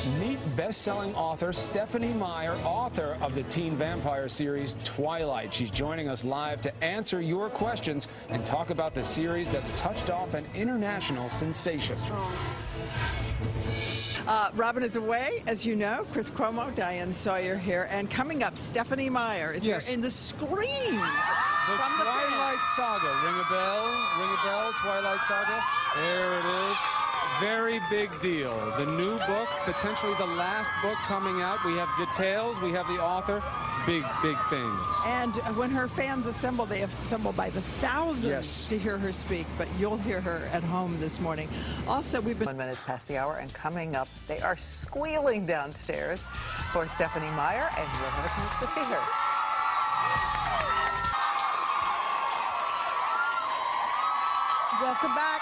Meet best-selling author Stephenie Meyer, author of the teen vampire series Twilight. She's joining us live to answer your questions and talk about the series that's touched off an international sensation. Robin is away, as you know. Chris Cuomo, Diane Sawyer here. And coming up, Stephenie Meyer is here in the screams. The Twilight Saga. Ring a bell, Twilight Saga. There it is. Very big deal. The new book, potentially the last book coming out. We have details, we have the author. Big, big things. And when her fans assemble, they assemble by the thousands to hear her speak, but you'll hear her at home this morning. Also, we've been 1 minute past the hour, and coming up, they are squealing downstairs for Stephenie Meyer, and you'll have a chance to see her. Welcome back.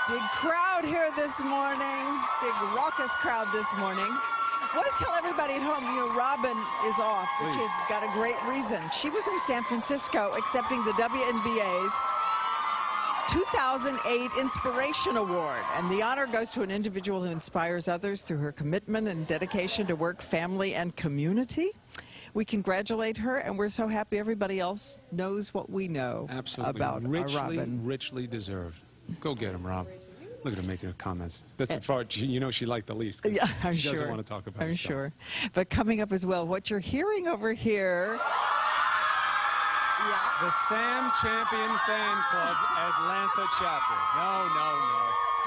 Big crowd here this morning. Big raucous crowd this morning. I want to tell everybody at home, you know, Robin is off, but she's got a great reason. She was in San Francisco accepting the WNBA's 2008 Inspiration Award, and the honor goes to an individual who inspires others through her commitment and dedication to work, family, and community. We congratulate her, and we're so happy everybody else knows what we know about Robin. Richly deserved. Go get him, Rob. Look at her making her comments. That's the part you know she liked the least. Yeah, I'm she sure. doesn't want to talk about it. I'm sure. But coming up as well, what you're hearing over here. The Sam Champion Fan Club Atlanta chapter. No.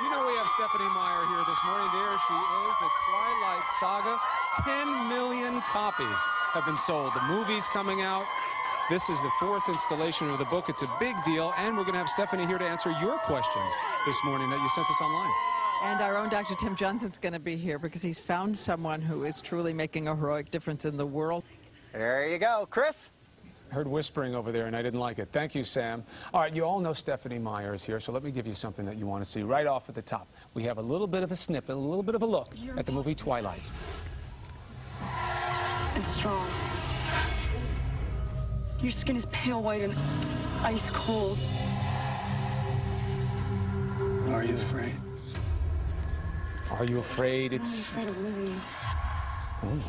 You know we have Stephenie Meyer here this morning. There she is, the Twilight Saga. 10 million copies have been sold. The movie's coming out. This is the 4th installation of the book. It's a big deal, and we're going to have Stephenie here to answer your questions this morning that you sent us online. And our own Dr. Tim Johnson's going to be here because he's found someone who is truly making a heroic difference in the world. There you go, Chris. I heard whispering over there, and I didn't like it. Thank you, Sam. All right, you all know Stephenie Meyer is here, so let me give you something that you want to see right off at the top. We have a little bit of a snippet, a little bit of a look at the movie Twilight. And strong. Your skin is pale white and ice cold. Are you afraid? Are you afraid? I'm afraid of losing you.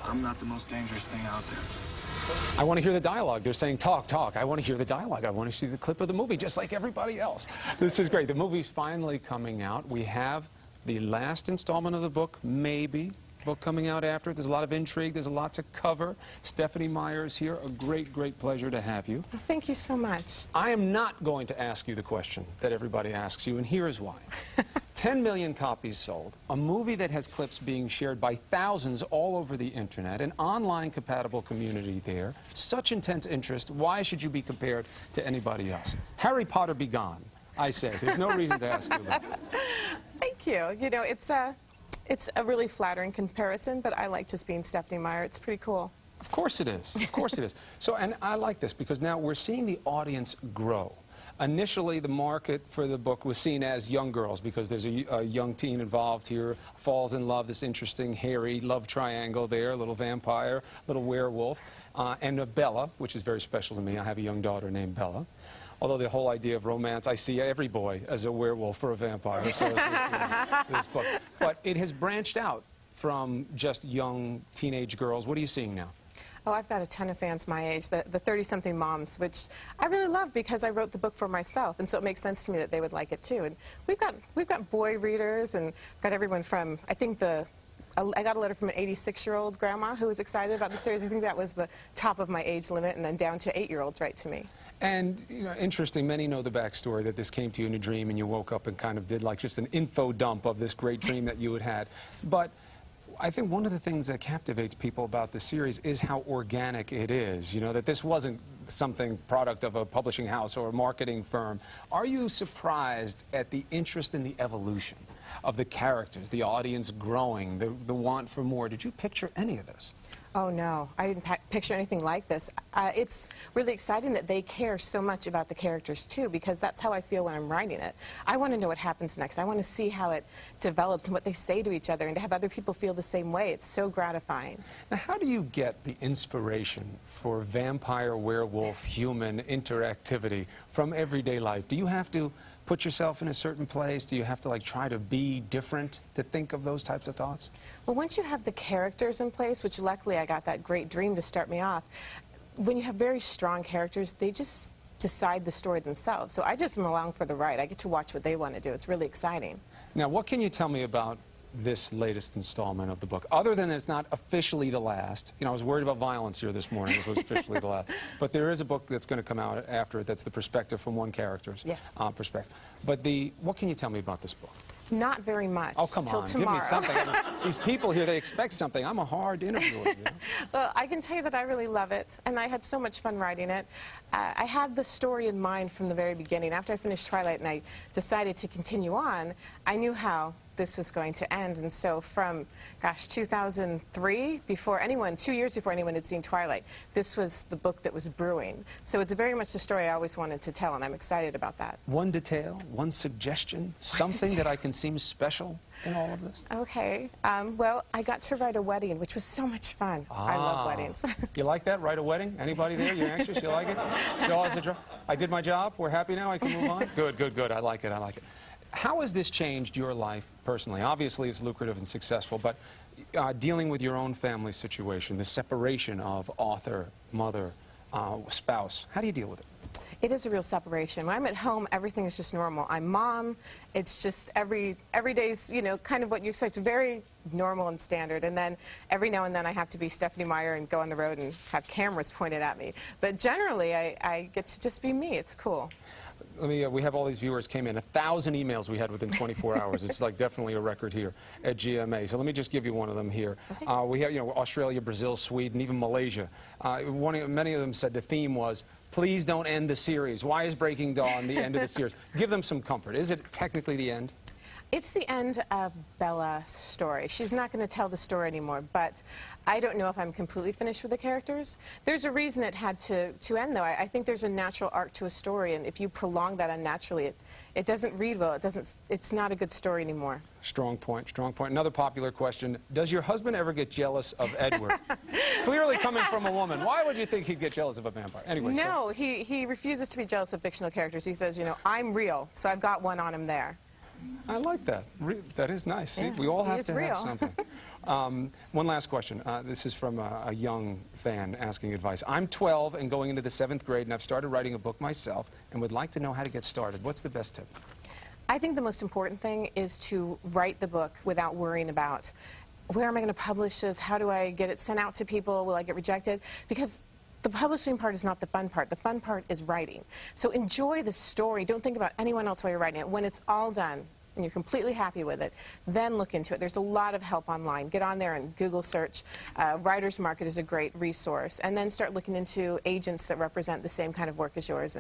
I'm not the most dangerous thing out there. I want to hear the dialogue. They're saying, talk, talk. I want to hear the dialogue. I want to see the clip of the movie, just like everybody else. This is great. The movie's finally coming out. We have the last installment of the book, maybe. Book coming out after. There's a lot of intrigue. There's a lot to cover. Stephenie Meyer is here. A great, great pleasure to have you. Well, thank you so much. I am not going to ask you the question that everybody asks you, and here's why. 10 million copies sold, a movie that has clips being shared by thousands all over the internet, an online compatible community there, such intense interest, why should you be compared to anybody else? Harry Potter be gone, I say. There's no reason to ask you that. Thank you. You know, it's a really flattering comparison, but I like just being Stephenie Meyer. It's pretty cool. Of course it is. Of course it is. So, and I like this because now we're seeing the audience grow. Initially, the market for the book was seen as young girls because there's a young teen involved here, falls in love, this interesting, hairy love triangle there, a little vampire, little werewolf, and a Bella, which is very special to me. I have a young daughter named Bella. Although the whole idea of romance, I see every boy as a werewolf or a vampire, so it's this book. But it has branched out from just young teenage girls. What are you seeing now? Oh, I've got a ton of fans my age, the 30-something moms, which I really love because I wrote the book for myself, and so it makes sense to me that they would like it too. And we've got boy readers, and got everyone from, I think I got a letter from an 86-year-old grandma who was excited about the series. I think that was the top of my age limit, and then down to 8-year-olds write to me. And, you know, interesting, many know the backstory that this came to you in a dream and you woke up and kind of did like just an info dump of this great dream that you had had. But I think one of the things that captivates people about the series is how organic it is. You know, that this wasn't something product of a publishing house or a marketing firm. Are you surprised at the interest in the evolution of the characters, the audience growing, the want for more? Did you picture any of this? Oh, no. I didn't picture anything like this. It's really exciting that they care so much about the characters, too, because that's how I feel when I'm writing it. I want to know what happens next. I want to see how it develops and what they say to each other, and to have other people feel the same way. It's so gratifying. Now, how do you get the inspiration for vampire, werewolf, human interactivity from everyday life? Do you have to put yourself in a certain place? Do you have to like try to be different to think of those types of thoughts? Well, once you have the characters in place, which luckily I got that great dream to start me off, when you have very strong characters, they just decide the story themselves. So I just am along for the ride. I get to watch what they want to do. It's really exciting. Now, what can you tell me about this latest installment of the book, other than it's not officially the last? You know, I was worried about violence here this morning. It was officially the last. But there is a book that's going to come out after it that's the perspective from one character's perspective. But what can you tell me about this book? Not very much. Oh, come on. Give me something. I mean, these people here, they expect something. I'm a hard interviewer. You know? Well, I can tell you that I really love it, and I had so much fun writing it. I had the story in mind from the very beginning. After I finished Twilight and I decided to continue on, I knew how this was going to end. And so from, gosh, 2003, 2 years before anyone had seen Twilight, this was the book that was brewing. So it's very much the story I always wanted to tell, and I'm excited about that. One detail, one suggestion, something that I can seem special in all of this? Okay. Well, I got to write a wedding, which was so much fun. I love weddings. You like that? Write a wedding? Anybody there? You're anxious? You like it? I did my job. We're happy now. I can move on? Good, good, good. I like it. I like it. How has this changed your life personally? Obviously, it's lucrative and successful, but dealing with your own family situation, the separation of author, mother, spouse, how do you deal with it? It is a real separation. When I'm at home, everything is just normal. I'm mom. It's just every day's, you know, kind of what you expect, very normal and standard. And then every now and then I have to be Stephenie Meyer and go on the road and have cameras pointed at me. But generally, I get to just be me. It's cool. We have all these viewers came in. 1,000 emails we had within 24 hours. It's like definitely a record here at GMA. So let me just give you one of them here. Okay. We have, you know, Australia, Brazil, Sweden, even Malaysia. Many of them said the theme was, please don't end the series. Why is Breaking Dawn the end of the series? Give them some comfort. Is it technically the end? It's the end of Bella's story. She's not going to tell the story anymore, but I don't know if I'm completely finished with the characters. There's a reason it had to end, though. I think there's a natural arc to a story, and if you prolong that unnaturally, it doesn't read well. It's not a good story anymore. Strong point, strong point. Another popular question, does your husband ever get jealous of Edward? Clearly coming from a woman. Why would you think he'd get jealous of a vampire? Anyway, no, he refuses to be jealous of fictional characters. He says, you know, I'm real, so I've got one on him there. I like that. That is nice. Yeah, see, we all have to have something. One last question. This is from a young fan asking advice. I'm 12 and going into the 7th grade, and I've started writing a book myself and would like to know how to get started. What's the best tip? I think the most important thing is to write the book without worrying about where am I going to publish this? How do I get it sent out to people? Will I get rejected? Because the publishing part is not the fun part. The fun part is writing. So enjoy the story. Don't think about anyone else while you're writing it. When it's all done and you're completely happy with it, then look into it. There's a lot of help online. Get on there and Google search. Writer's Market is a great resource. And then start looking into agents that represent the same kind of work as yours.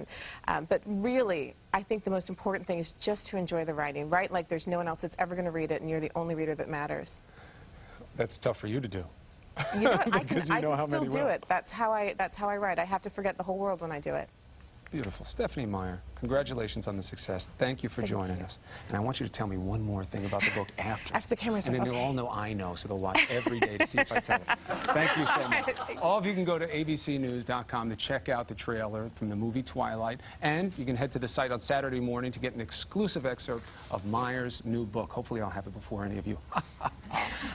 But really, I think the most important thing is just to enjoy the writing. Write like there's no one else that's ever going to read it, and you're the only reader that matters. That's tough for you to do. You know what? I can still do it. That's how I write. I have to forget the whole world when I do it. Beautiful. Stephenie Meyer, congratulations on the success. Thank you for joining us. And I want you to tell me one more thing about the book after. After the cameras are And then they'll all know I know, so they'll watch every day to see if I tell it. Thank you so much. All of you can go to abcnews.com to check out the trailer from the movie Twilight. And you can head to the site on Saturday morning to get an exclusive excerpt of Meyer's new book. Hopefully I'll have it before any of you.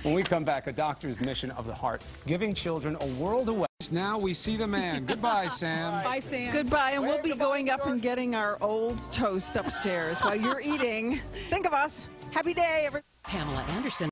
When we come back, a doctor's mission of the heart, giving children a world away. Now we see the man. Goodbye, Sam. Bye, Sam. Goodbye, and we'll be going up and getting our old toast upstairs while you're eating. Think of us. Happy day, everyone. Pamela Anderson.